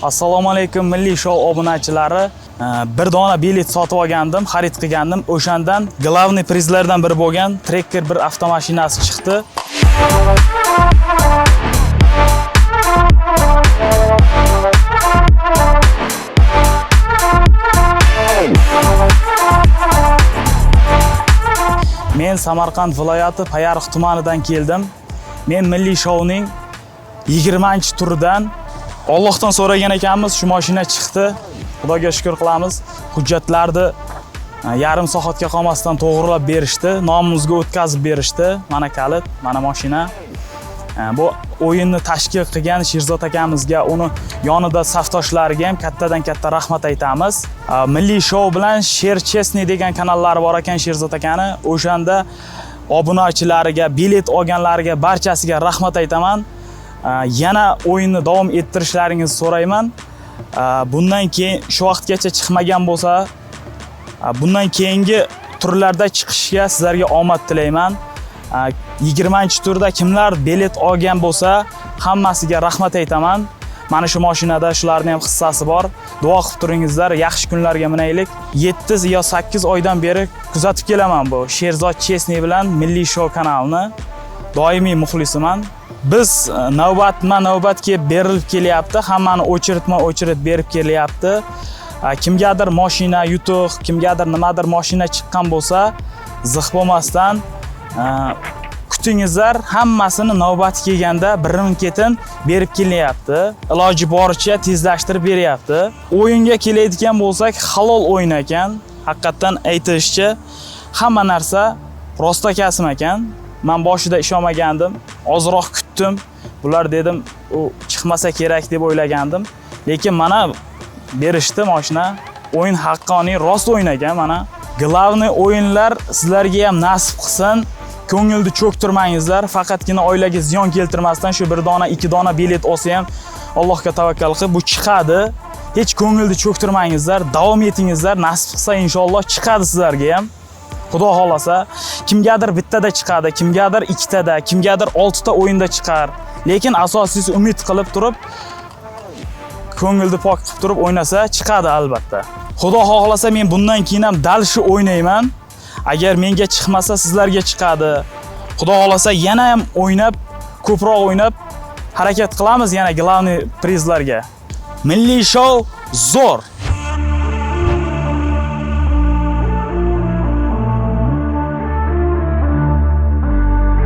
Assalomu alaykum milliy shou obunachilari. Bir dona bilet sotib olgandim, xarid qilgandim. O'shandan glavniy prizlardan biri bo'lgan Tracker bir avtomashinasi chiqdi. Men Samarqand viloyati Payariq tumanidan keldim. Men milliy shouning 20-turidan Allohdan so'ragan ekanmiz, shu mashina chiqdi. Xudoga shukr qilamiz. Hujjatlarni yarim soatga qolmasdan to'g'rilab berishdi, nomimizga o'tkazib berishdi. Mana kalit, mana mashina. Bu o'yinni tashkil qilgan Sherzod akamizga, uni yonida safdoshlariga ham kattadan katta rahmat aytamiz. Milliy shou bilan Sher Chesney degan kanallari bor ekan Sherzod akani. O'shanda obunachilariga, bilet olganlariga barchasiga rahmat aytaman. Yana o'yinni davom ettirishlaringizni so'rayman. Bundan keyin shu vaqtgacha chiqmagan bo'lsa, bundan keyingi turlarda chiqishga sizlarga omad tilayman. 20-turda kimlar bilet olgan bo'lsa, hammasiga rahmat aytaman. Mana shu mashinada shularning ham hissasi bor. Duo qilib turingizlar, yaxshi kunlarga minaylik. 7 yo 8 oydan beri kuzatib kelaman bu Sherzod Chesney bilan milliy shou kanalini. Doimiy muxlisiman. Biz navbat kelib berilib kelyapti. Hammani o'chirit berib kelyapti. Kimgadir mashina yutuq, kimgadir nimadir mashina chiqqan bo'lsa, ziq bo'lmasdan kutingizlar, hammasini navbati kelganda birin-ketin berib kelyapti. Iloji boricha tezlashtirib beryapti. O'yinga keladigan bo'lsak, halol o'yin ekan. Haqiqatan aytishcha, hamma narsa rostakasm ekan. Men boshida ishonmagandim. Ozroq kutdim. Bular dedim, u chiqmasa kerak deb o'ylagandim. Lekin mana berishdi mashina. O'yin haqqoniy rost o'yin ekan mana. Glavniy o'yinlar sizlarga ham nasib qilsin. Ko'ngilni cho'ktirmangizlar. Faqatgina oilaga ziyon keltirmasdan shu bir dona, 2 dona bilet olsa ham Allohga tavakkal qilib bu chiqadi. Hech ko'ngilni cho'ktirmangizlar. Davom etingizlar. Nasib qilsa inshaalloh chiqadi sizlarga ham. Xudo xolasa, kimgadir bittada chiqadi, kimgadir 2 tada, kimgadir 6 ta o'yinda chiqar. Lekin asosiysi umid qilib turib, ko'ngilni pok qilib turib o'ynasa chiqadi albatta. Xudo xolasa men bundan keyin ham dal shu o'ynayman. Agar menga chiqmasa sizlarga chiqadi. Xudo xolasa yana ham o'ynab, ko'proq o'ynab harakat qilamiz yana glavniy prizlarga. Milliy shou zo'r.